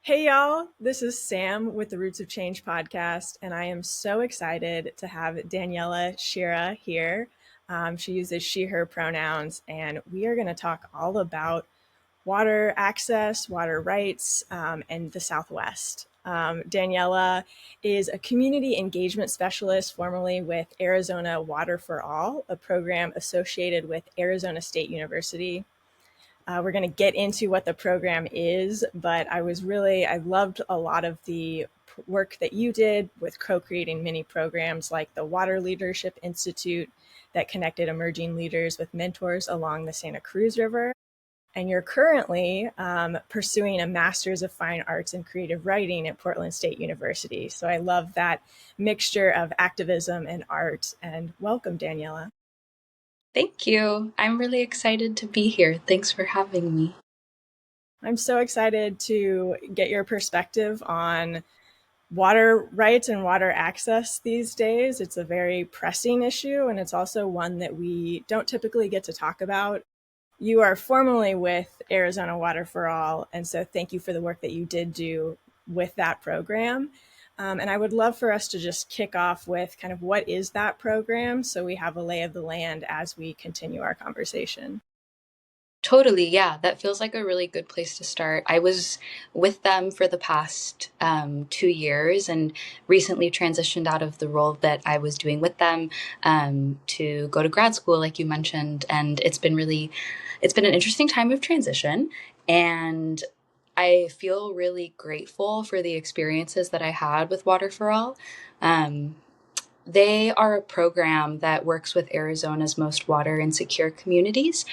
Hey y'all, this is Sam with the Roots of Change podcast, and I am so excited to have Daniella Sherrill here. She uses she, her pronouns, and we are going to talk all about water access, water rights, and the Southwest. Daniella is a community engagement specialist formerly with Arizona Water for All, a program associated with Arizona State University. We're going to get into what the program is, but I loved a lot of the work that you did with co-creating mini programs like the Water Leadership Institute that connected emerging leaders with mentors along the Santa Cruz River. And you're currently pursuing a Master's of Fine Arts in Creative Writing at Portland State University. So I love that mixture of activism and art. And welcome, Daniella. Thank you. I'm really excited to be here. Thanks for having me. I'm so excited to get your perspective on water rights and water access these days. It's a very pressing issue, and it's also one that we don't typically get to talk about. You are formerly with Arizona Water for All, and so thank you for the work that you did do with that program. And I would love for us to just kick off with kind of what is that program so we have a lay of the land as we continue our conversation. Totally. Yeah, that feels like a really good place to start. I was with them for the past 2 years and recently transitioned out of the role that I was doing with them to go to grad school, like you mentioned. And it's been an interesting time of transition. And I feel really grateful for the experiences that I had with Water for All. Um, They are a program that works with Arizona's most water insecure communities.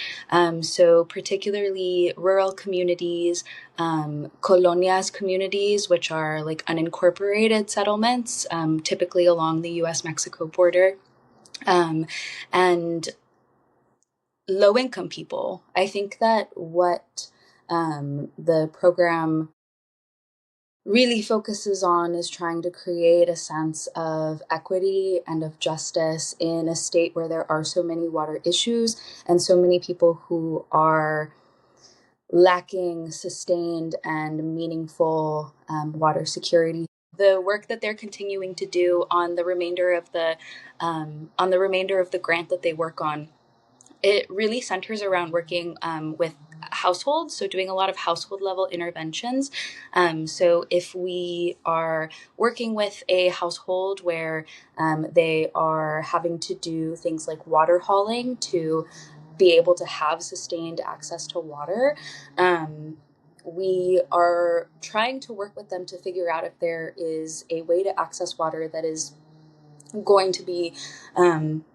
So, particularly rural communities, colonias communities, which are like unincorporated settlements, typically along the US Mexico border, um, and low income people. I think that what the program really focuses on is trying to create a sense of equity and of justice in a state where there are so many water issues and so many people who are lacking sustained and meaningful water security. The work that they're continuing to do on the remainder of the grant that they work on, it really centers around working with households, so doing a lot of household level interventions. So if we are working with a household where they are having to do things like water hauling to be able to have sustained access to water, we are trying to work with them to figure out if there is a way to access water that is going to be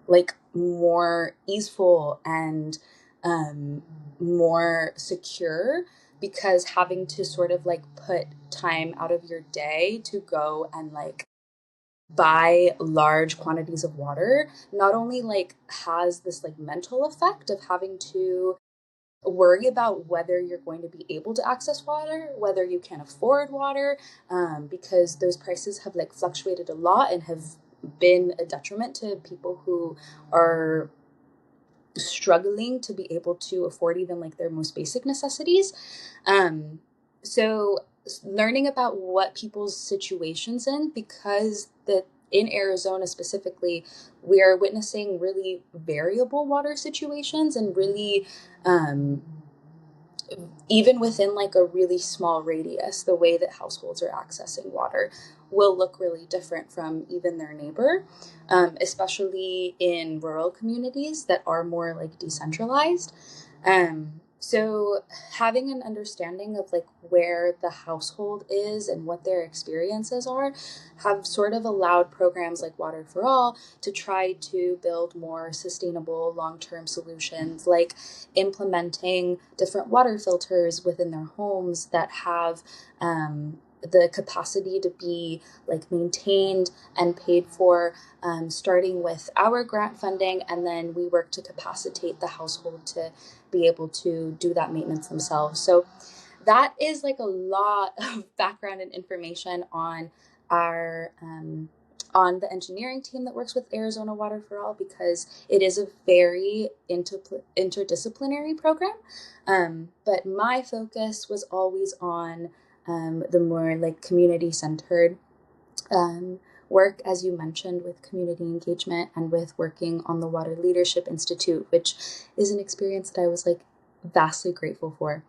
like more easeful and more secure, because having to sort of like put time out of your day to go and like buy large quantities of water not only like has this like mental effect of having to worry about whether you're going to be able to access water, whether you can afford water, because those prices have like fluctuated a lot and have been a detriment to people who are struggling to be able to afford even like their most basic necessities. So learning about what people's situations in, because the in Arizona specifically, we are witnessing really variable water situations and really even within like a really small radius, the way that households are accessing water will look really different from even their neighbor, especially in rural communities that are more like decentralized. So having an understanding of like where the household is and what their experiences are have sort of allowed programs like Water for All to try to build more sustainable long-term solutions, like implementing different water filters within their homes that have the capacity to be like maintained and paid for, starting with our grant funding, and then we work to capacitate the household to be able to do that maintenance themselves. So that is like a lot of background and information on our on the engineering team that works with Arizona Water for All, because it is a very interdisciplinary program. But my focus was always on the more like community-centered work, as you mentioned, with community engagement and with working on the Water Leadership Institute, which is an experience that I was like vastly grateful for.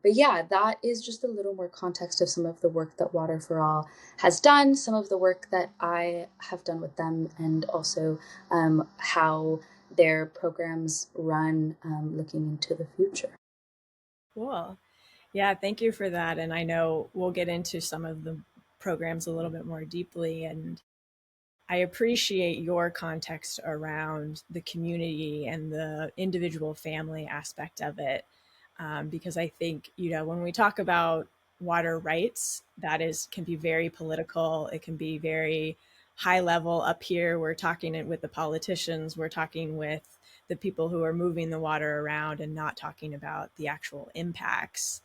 But yeah, that is just a little more context of some of the work that Water for All has done, some of the work that I have done with them, and also how their programs run looking into the future. Cool. Yeah, thank you for that. And I know we'll get into some of the programs a little bit more deeply. And I appreciate your context around the community and the individual family aspect of it. Because I think, when we talk about water rights, that can be very political. It can be very high level up here. We're talking with the politicians, we're talking with the people who are moving the water around and not talking about the actual impacts.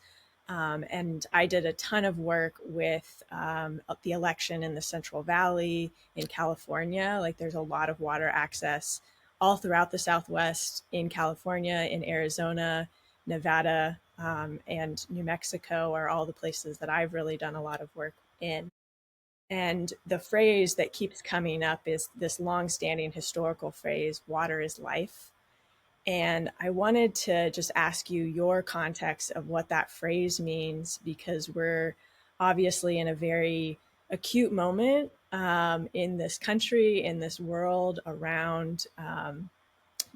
And I did a ton of work with the election in the Central Valley in California. Like, there's a lot of water access all throughout the Southwest, in California, in Arizona, Nevada, and New Mexico are all the places that I've really done a lot of work in. And the phrase that keeps coming up is this longstanding historical phrase, water is life. And I wanted to just ask you your context of what that phrase means, because we're obviously in a very acute moment in this country, in this world, around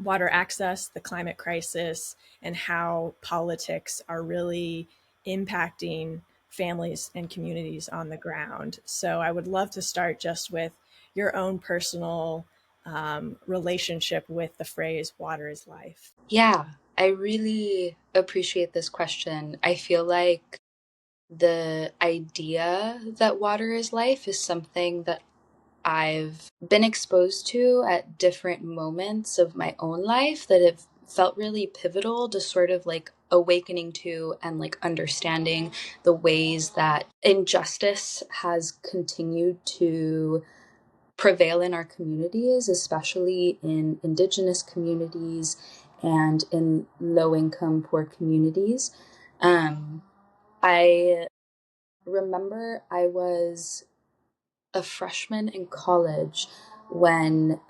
water access, the climate crisis, and how politics are really impacting families and communities on the ground. So I would love to start just with your own personal relationship with the phrase water is life. Yeah, I really appreciate this question. I feel like the idea that water is life is something that I've been exposed to at different moments of my own life that have felt really pivotal to sort of like awakening to and like understanding the ways that injustice has continued to prevail in our communities, especially in Indigenous communities and in low income, poor communities. I remember I was a freshman in college when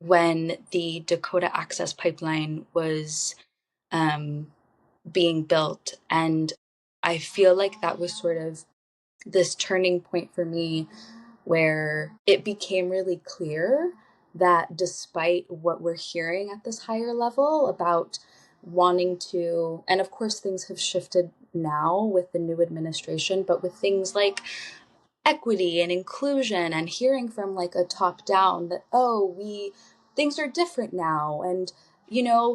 the Dakota Access Pipeline was um, being built, and I feel like that was sort of this turning point for me where it became really clear that despite what we're hearing at this higher level about wanting to, and of course things have shifted now with the new administration, but with things like equity and inclusion and hearing from like a top down that, oh, things are different now, and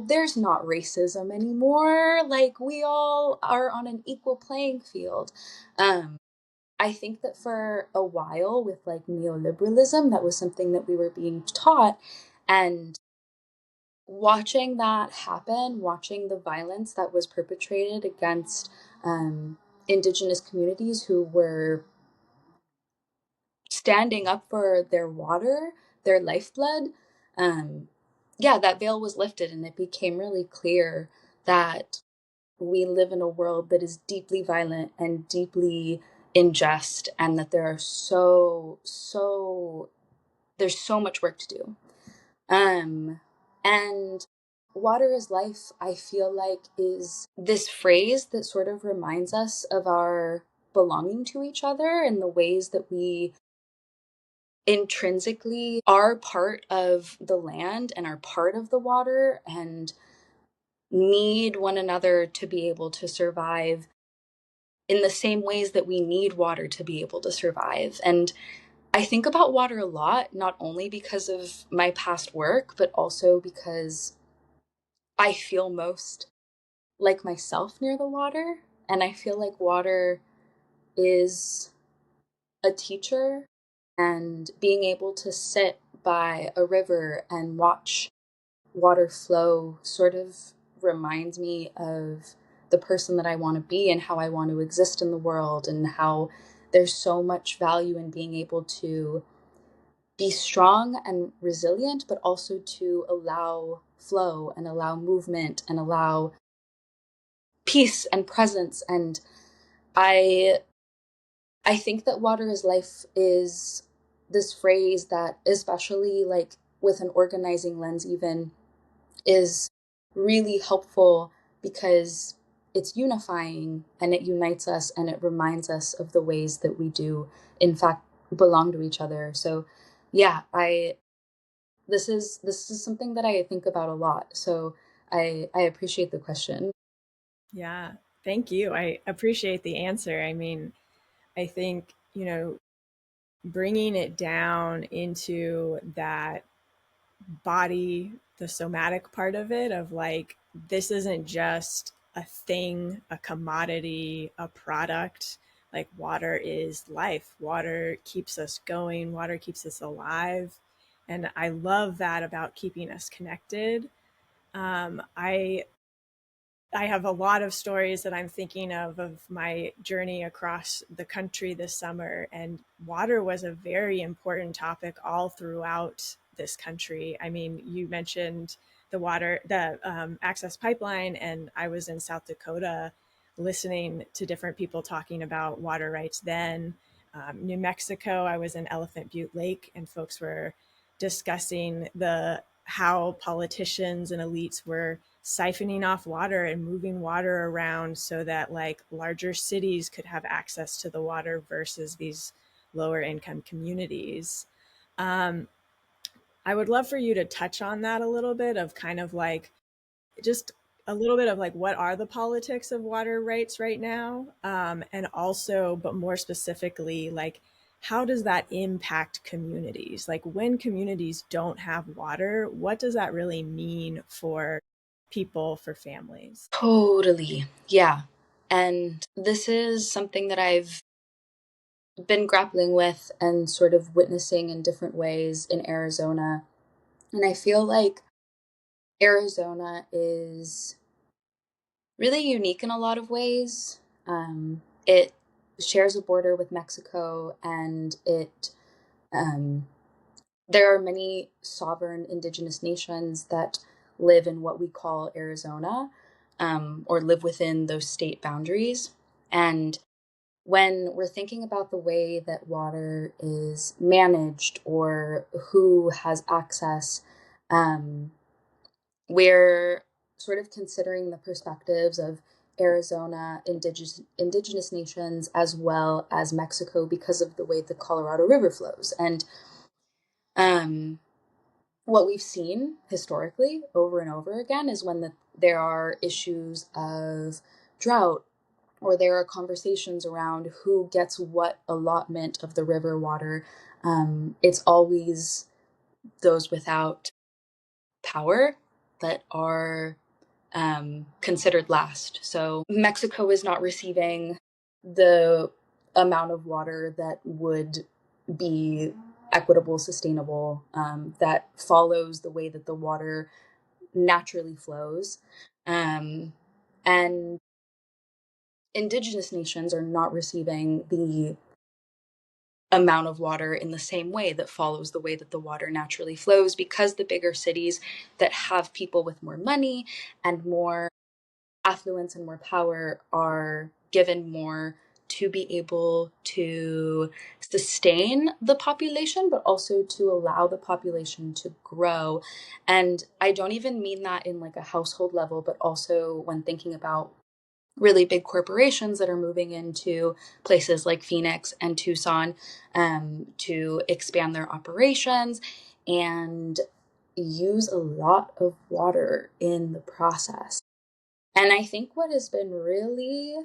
there's not racism anymore, like we all are on an equal playing field. I think that for a while with like neoliberalism, that was something that we were being taught. And watching that happen, watching the violence that was perpetrated against Indigenous communities who were standing up for their water, their lifeblood, yeah, that veil was lifted and it became really clear that we live in a world that is deeply violent and deeply unjust, and that there are there's so much work to do. And water is life, I feel like, is this phrase that sort of reminds us of our belonging to each other and the ways that we intrinsically are part of the land and are part of the water and need one another to be able to survive in the same ways that we need water to be able to survive. And I think about water a lot, not only because of my past work, but also because I feel most like myself near the water. And I feel like water is a teacher, and being able to sit by a river and watch water flow sort of reminds me of the person that I want to be and how I want to exist in the world, and how there's so much value in being able to be strong and resilient, but also to allow flow and allow movement and allow peace and presence. And I I think that water is life is this phrase that, especially like with an organizing lens, even is really helpful because it's unifying and it unites us and it reminds us of the ways that we do, in fact, belong to each other. So, yeah, I this is something that I think about a lot. So I appreciate the question. Yeah, thank you. I appreciate the answer. I mean, I think, bringing it down into that body, the somatic part of it, of like, this isn't just a thing, a commodity, a product. Like, water is life. Water keeps us going, water keeps us alive. And I love that about keeping us connected. I have a lot of stories that I'm thinking of my journey across the country this summer, and water was a very important topic all throughout this country. I mean, you mentioned the access pipeline, and I was in South Dakota listening to different people talking about water rights then. New Mexico, I was in Elephant Butte Lake, and folks were discussing the how politicians and elites were siphoning off water and moving water around so that like larger cities could have access to the water versus these lower income communities. Um, I would love for you to touch on that a little bit, of kind of like just a little bit of like what are the politics of water rights right now, and also, but more specifically, like how does that impact communities? Like when communities don't have water, what does that really mean for people, for families? Totally. Yeah. And this is something that I've been grappling with and sort of witnessing in different ways in Arizona. And I feel like Arizona is really unique in a lot of ways. It shares a border with Mexico, and um, there are many sovereign indigenous nations that live in what we call Arizona, or live within those state boundaries. And when we're thinking about the way that water is managed or who has access, um, we're sort of considering the perspectives of Arizona, indigenous nations, as well as Mexico because of the way the Colorado River flows. And um, what we've seen historically over and over again is when there are issues of drought, or there are conversations around who gets what allotment of the river water, it's always those without power that are considered last. So Mexico is not receiving the amount of water that would be equitable, sustainable, that follows the way that the water naturally flows. And indigenous nations are not receiving the amount of water in the same way that follows the way that the water naturally flows, because the bigger cities that have people with more money and more affluence and more power are given more to be able to sustain the population, but also to allow the population to grow. And I don't even mean that in like a household level, but also when thinking about really big corporations that are moving into places like Phoenix and Tucson, to expand their operations and use a lot of water in the process. And I think what has been really,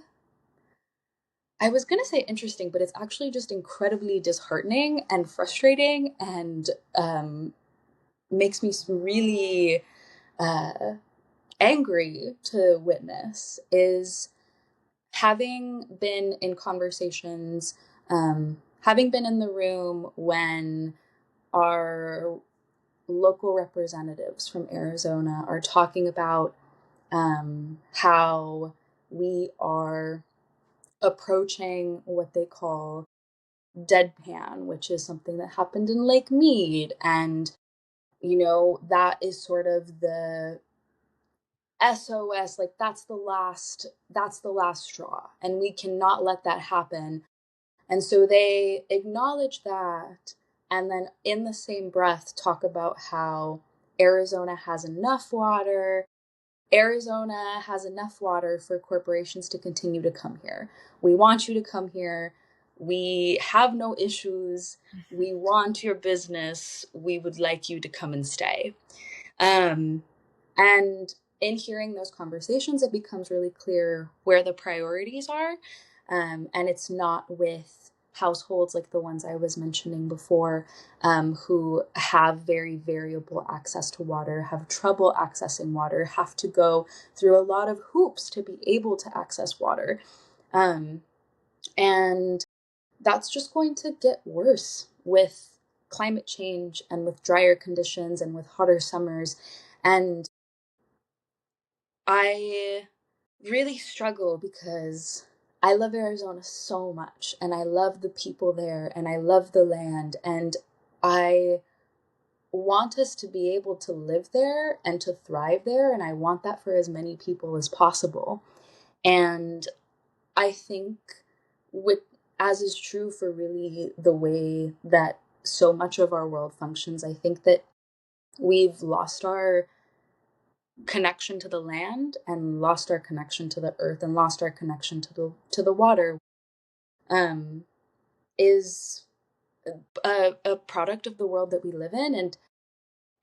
I was going to say interesting, but it's actually just incredibly disheartening and frustrating, and makes me really uh, angry to witness, is having been in conversations, having been in the room when our local representatives from Arizona are talking about how we are approaching what they call deadpan, which is something that happened in Lake Mead. And, that is sort of SOS, like that's the last straw, and we cannot let that happen. And so they acknowledge that, and then in the same breath talk about how Arizona has enough water. Arizona has enough water for corporations to continue to come here. We want you to come here. We have no issues. We want your business. We would like you to come and stay. Um, and in hearing those conversations, it becomes really clear where the priorities are. And it's not with households like the ones I was mentioning before, who have very variable access to water, have trouble accessing water, have to go through a lot of hoops to be able to access water. And that's just going to get worse with climate change and with drier conditions and with hotter summers. And I really struggle because I love Arizona so much, and I love the people there, and I love the land, and I want us to be able to live there and to thrive there, and I want that for as many people as possible. And I think, with as is true for really the way that so much of our world functions, I think that we've lost our connection to the land and lost our connection to the earth and lost our connection to the water, um, is a product of the world that we live in. And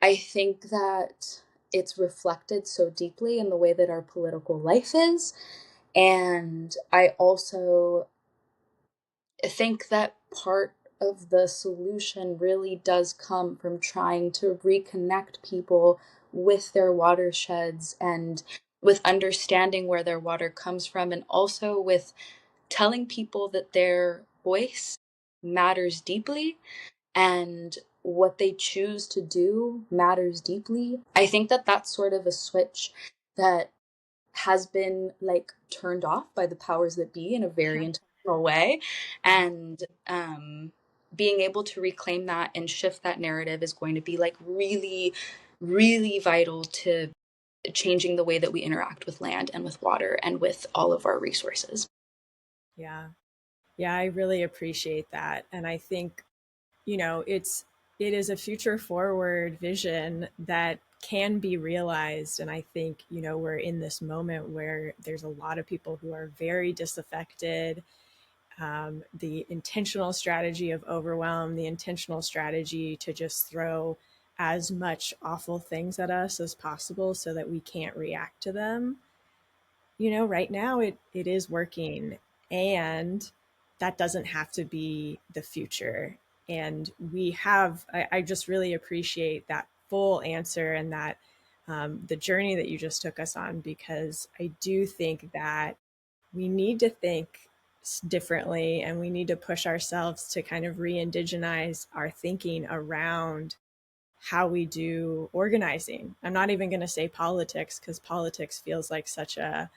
I think that it's reflected so deeply in the way that our political life is. And I also think that part of the solution really does come from trying to reconnect people with their watersheds and with understanding where their water comes from, and also with telling people that their voice matters deeply and what they choose to do matters deeply. I think that that's sort of a switch that has been like turned off by the powers that be in a very intentional way. And being able to reclaim that and shift that narrative is going to be like really, really vital to changing the way that we interact with land and with water and with all of our resources. Yeah. Yeah, I really appreciate that. And I think, it is a future forward vision that can be realized. And I think, we're in this moment where there's a lot of people who are very disaffected. The intentional strategy of overwhelm, the intentional strategy to just throw as much awful things at us as possible so that we can't react to them. Right now it is working, and that doesn't have to be the future. And I just really appreciate that full answer, and that the journey that you just took us on, because I do think that we need to think differently, and we need to push ourselves to kind of re-indigenize our thinking around how we do organizing. I'm not even going to say politics, because politics feels like such a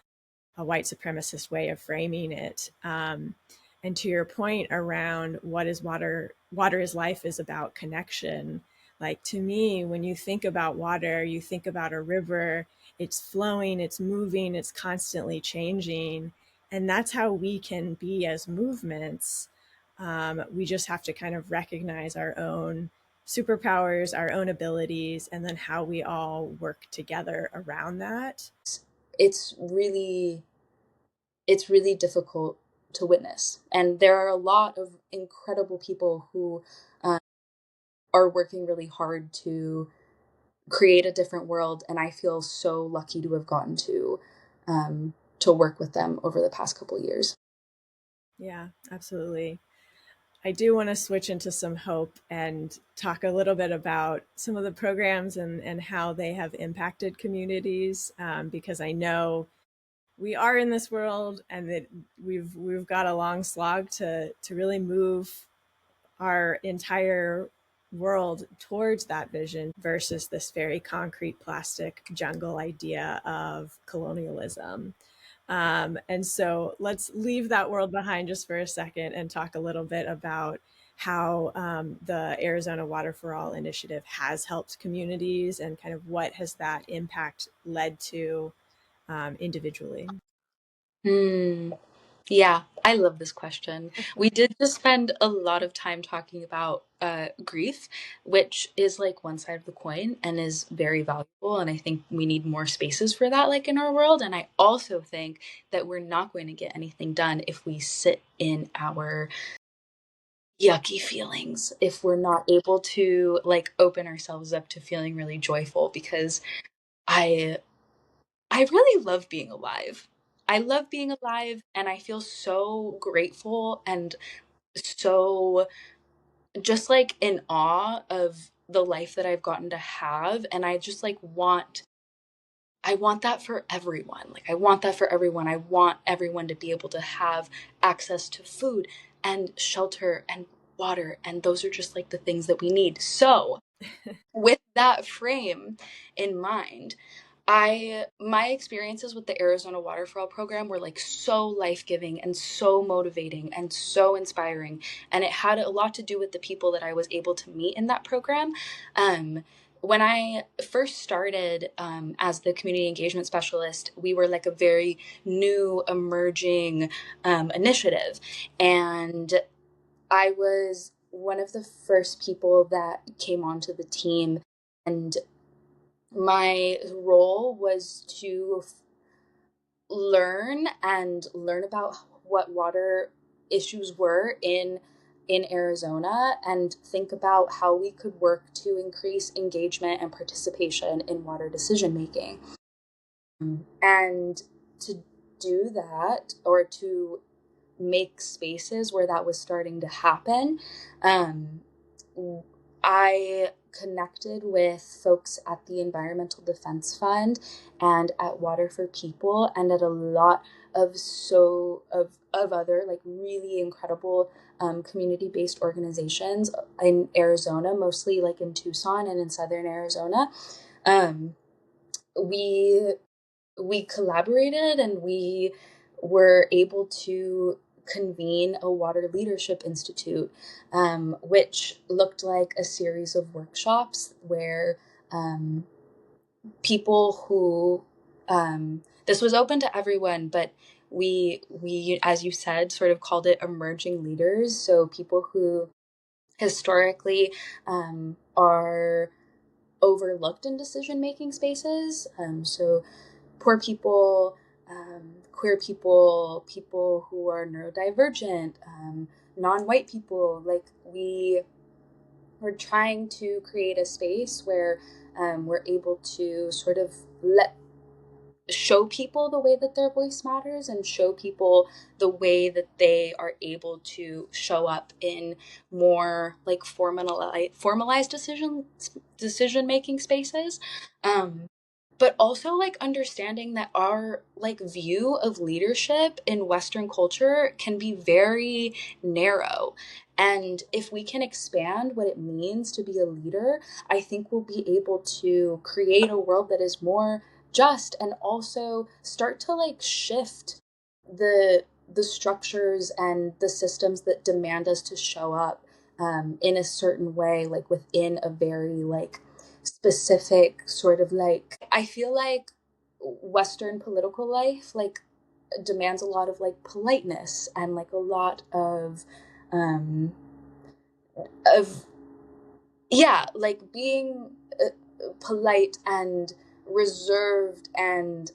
white supremacist way of framing it. And to your point around what is water, water is life is about connection. Like, to me, when you think about water, you think about a river. It's flowing, it's moving, it's constantly changing. And that's how we can be as movements. We just have to kind of recognize our own superpowers, our own abilities, and then how we all work together around that. It's really it's really difficult to witness, and there are a lot of incredible people who uh, are working really hard to create a different world, and I feel so lucky to have gotten to work with them over the past couple years. Yeah, absolutely. I do want to switch into some hope and talk a little bit about some of the programs and how they have impacted communities, because I know we are in this world, and that we've got a long slog to really move our entire world towards that vision versus this very concrete plastic jungle idea of colonialism. And so let's leave that world behind just for a second and talk a little bit about how the Arizona Water for All initiative has helped communities, and kind of what has that impact led to individually? Yeah, I love this question. We did just spend a lot of time talking about grief, which is like one side of the coin and is very valuable. And I think we need more spaces for that, like in our world. And I also think that we're not going to get anything done if we sit in our yucky feelings, if we're not able to like open ourselves up to feeling really joyful, because I I really love being alive. I love being alive, and I feel so grateful and so just like in awe of the life that I've gotten to have. And I just like I want that for everyone. Like, I want that for everyone. I want everyone to be able to have access to food and shelter and water. And those are just like the things that we need. So, with that frame in mind, my experiences with the Arizona Water for All program were like so life-giving and so motivating and so inspiring, and it had a lot to do with the people that I was able to meet in that program. When I first started as the community engagement specialist, we were like a very new emerging initiative, and I was one of the first people that came onto the team, and my role was to learn about what water issues were in Arizona, and think about how we could work to increase engagement and participation in water decision making. And to do that, or to make spaces where that was starting to happen, um, I connected with folks at the Environmental Defense Fund and at Water for People, and at a lot of other like really incredible community-based organizations in Arizona, mostly like in Tucson and in southern Arizona. Um, we we collaborated, and we were able to convene a water leadership institute, which looked like a series of workshops where um, people who this was open to everyone, but we, as you said, sort of called it emerging leaders. So people who historically are overlooked in decision making spaces. So poor people, queer people, people who are neurodivergent, non-white people. Like, we were trying to create a space where we're able to sort of show people the way that their voice matters, and show people the way that they are able to show up in more like formalized decision making spaces. But also like understanding that our like view of leadership in Western culture can be very narrow, and if we can expand what it means to be a leader, I think we'll be able to create a world that is more just, and also start to like shift the structures and the systems that demand us to show up in a certain way, like within a very like specific sort of like, I feel like Western political life like demands a lot of like politeness and like a lot um of yeah, like being polite and reserved, and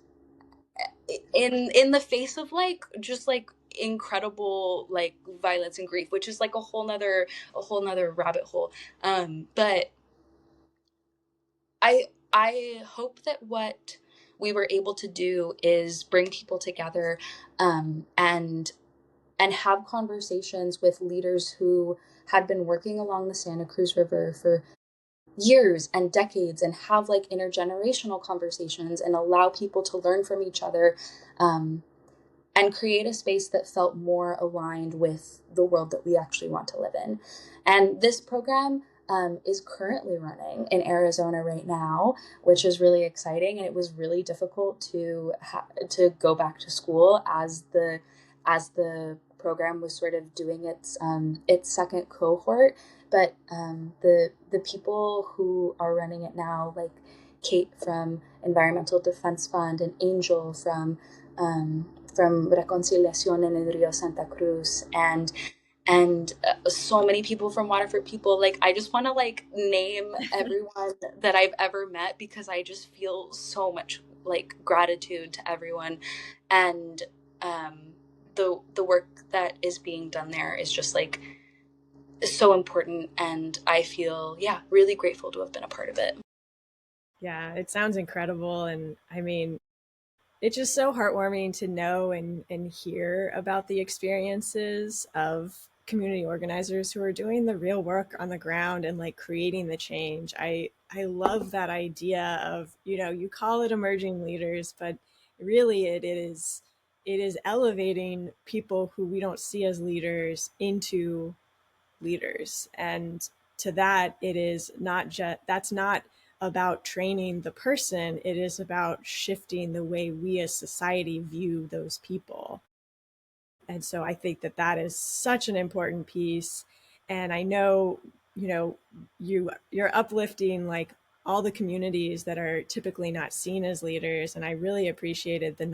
in the face of like just like incredible like violence and grief, which is like a whole nother rabbit hole. But I hope that what we were able to do is bring people together, and have conversations with leaders who had been working along the Santa Cruz River for years and decades, and have like intergenerational conversations, and allow people to learn from each other, um, and create a space that felt more aligned with the world that we actually want to live in. And this program is currently running in Arizona right now, which is really exciting. And it was really difficult to go back to school as the program was sort of doing its second cohort. But the people who are running it now, like, Kate from Environmental Defense Fund, and Angel from Reconciliación en el Rio Santa Cruz, and so many people from Waterford People. Like, I just want to like name everyone that I've ever met, because I just feel so much like gratitude to everyone. And the work that is being done there is just like so important, and I feel, yeah, really grateful to have been a part of it. Yeah, it sounds incredible. And I mean, it's just so heartwarming to know and hear about the experiences of community organizers who are doing the real work on the ground and like creating the change. I love that idea of, you know, you call it emerging leaders, but really it is elevating people who we don't see as leaders into leaders. And to that, it is not just, that's not about training the person, it is about shifting the way we as society view those people. And so I think that that is such an important piece. And I know, you know, you're uplifting like all the communities that are typically not seen as leaders. And I really appreciated the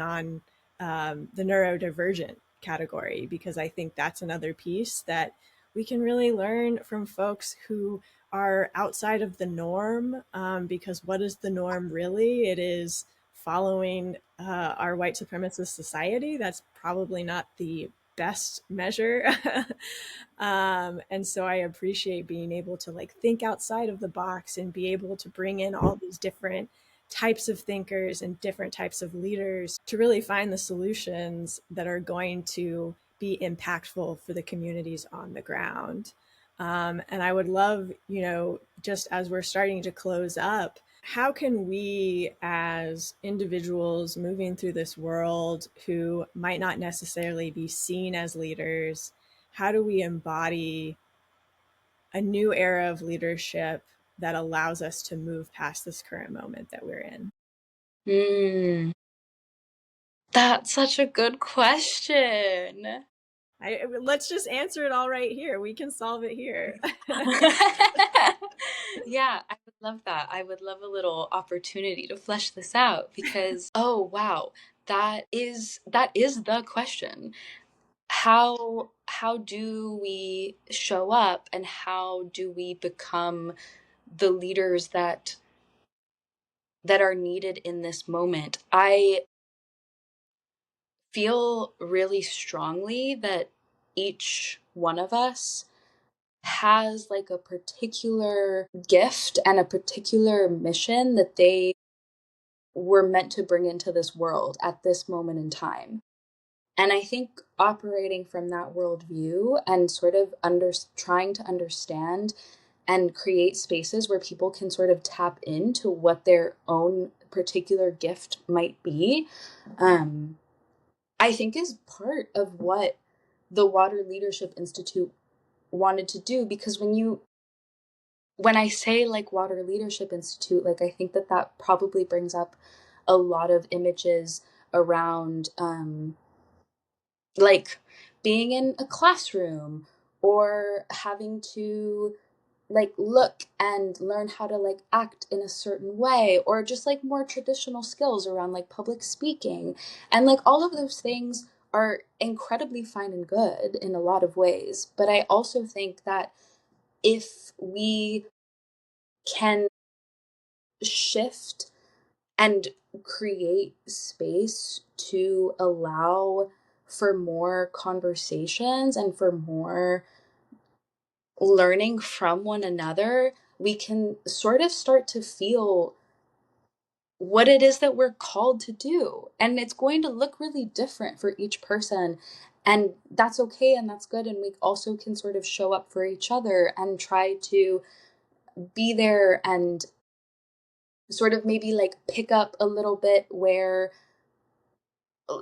neurodivergent category, because I think that's another piece that we can really learn from folks who are outside of the norm. Because what is the norm really? It is following our white supremacist society. That's probably not the best measure. And so I appreciate being able to like think outside of the box and be able to bring in all these different types of thinkers and different types of leaders to really find the solutions that are going to be impactful for the communities on the ground. And I would love, you know, just as we're starting to close up, how can we as individuals moving through this world who might not necessarily be seen as leaders, how do we embody a new era of leadership that allows us to move past this current moment that we're in? Mm, that's such a good question. Let's just answer it all right here. We can solve it here. Yeah, I would love that. I would love a little opportunity to flesh this out, because oh wow, that is the question. How do we show up, and how do we become the leaders that are needed in this moment? I feel really strongly that each one of us has like a particular gift and a particular mission that they were meant to bring into this world at this moment in time. And I think operating from that worldview and sort of trying to understand and create spaces where people can sort of tap into what their own particular gift might be, I think is part of what the Water Leadership Institute wanted to do. Because when I say like Water Leadership Institute, like I think that probably brings up a lot of images around like being in a classroom, or having to like look and learn how to like act in a certain way, or just like more traditional skills around like public speaking. And like all of those things are incredibly fine and good in a lot of ways, but I also think that if we can shift and create space to allow for more conversations and for more learning from one another, we can sort of start to feel what it is that we're called to do. And it's going to look really different for each person. And that's okay, and that's good. And we also can sort of show up for each other and try to be there, and sort of maybe like pick up a little bit where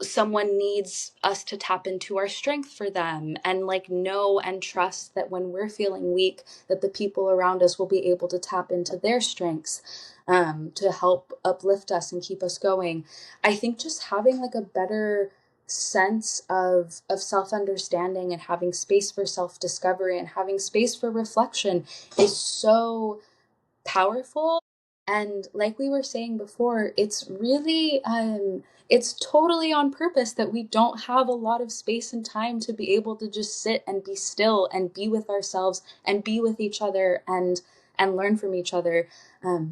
someone needs us to tap into our strength for them, and like know and trust that when we're feeling weak, that the people around us will be able to tap into their strengths, to help uplift us and keep us going. I think just having like a better sense of self-understanding, and having space for self-discovery, and having space for reflection is so powerful. And like we were saying before, it's really it's totally on purpose that we don't have a lot of space and time to be able to just sit and be still and be with ourselves and be with each other and learn from each other.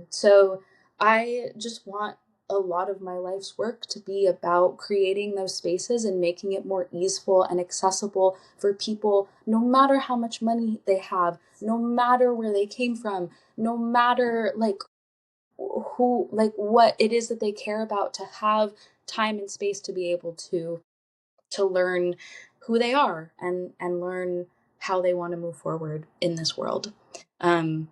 So I just want a lot of my life's work to be about creating those spaces and making it more easeful and accessible for people, no matter how much money they have, no matter where they came from, no matter like who, like what it is that they care about, to have time and space to be able to learn who they are and learn how they want to move forward in this world. um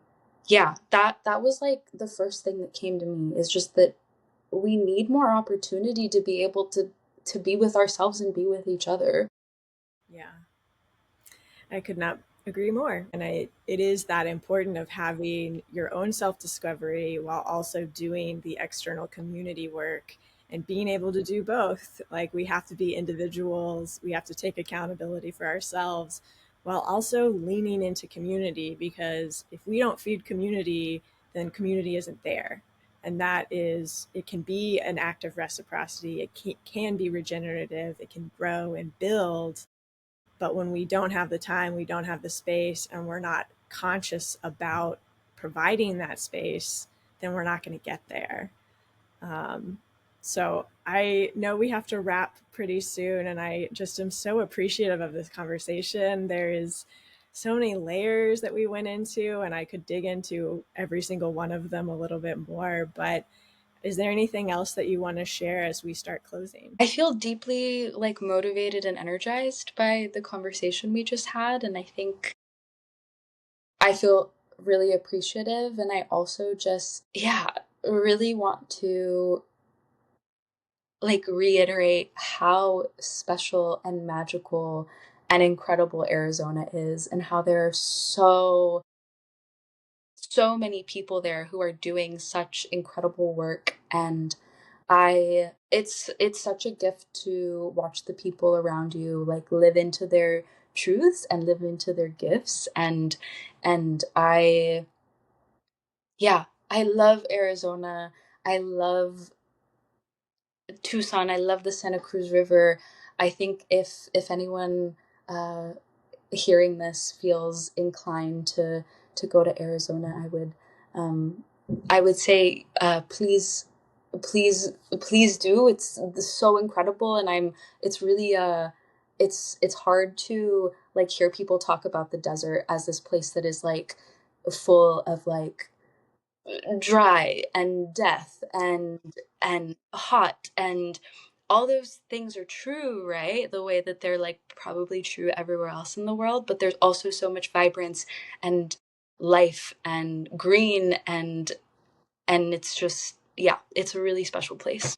yeah, that was like the first thing that came to me, is just that we need more opportunity to be able to be with ourselves and be with each other. Yeah, I could not agree more. And it is that important of having your own self discovery while also doing the external community work and being able to do both. Like, we have to be individuals, we have to take accountability for ourselves while also leaning into community, because if we don't feed community, then community isn't there. And that is, it can be an act of reciprocity, can be regenerative, it can grow and build. But when we don't have the time, we don't have the space, and we're not conscious about providing that space, then we're not going to get there. Um, so I know we have to wrap pretty soon, and I just am so appreciative of this conversation. There is so many layers that we went into, and I could dig into every single one of them a little bit more. But is there anything else that you want to share as we start closing? I feel deeply like motivated and energized by the conversation we just had, and I think I feel really appreciative, and I also just, yeah, really want to like reiterate how special and magical and incredible Arizona is, and how there are so many people there who are doing such incredible work. And it's such a gift to watch the people around you like live into their truths and live into their gifts. And I, yeah, I love Arizona. I love Tucson. I love the Santa Cruz River. I think if anyone uh, hearing this feels inclined to go to Arizona, um, I would say please, please do. It's so incredible, and it's really it's hard to like hear people talk about the desert as this place that is like full of like dry and death and hot, and all those things are true, right? The way that they're like probably true everywhere else in the world, but there's also so much vibrance and life and green, and it's just, yeah, it's a really special place.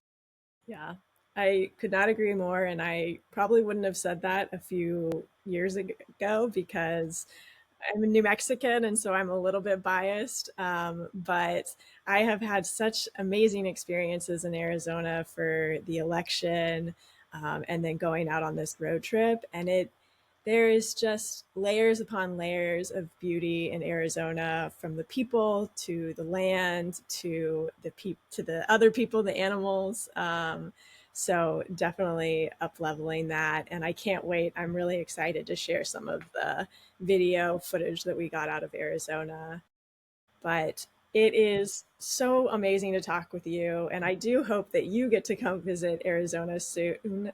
Yeah, I could not agree more. And I probably wouldn't have said that a few years ago because I'm a New Mexican, and so I'm a little bit biased. But I have had such amazing experiences in Arizona for the election, and then going out on this road trip. And there is just layers upon layers of beauty in Arizona, from the people to the land to to the other people, the animals. So definitely up leveling that, and I can't wait. I'm really excited to share some of the video footage that we got out of Arizona. But it is so amazing to talk with you, and I do hope that you get to come visit Arizona soon.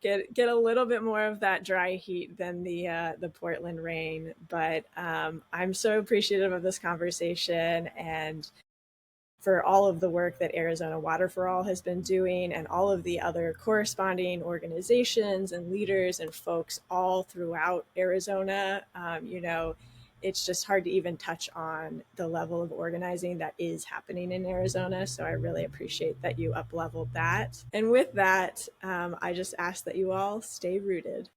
Get a little bit more of that dry heat than the Portland rain. But I'm so appreciative of this conversation, and for all of the work that Arizona Water for All has been doing, and all of the other corresponding organizations and leaders and folks all throughout Arizona. It's just hard to even touch on the level of organizing that is happening in Arizona. So I really appreciate that you up leveled that. And with that, I just ask that you all stay rooted.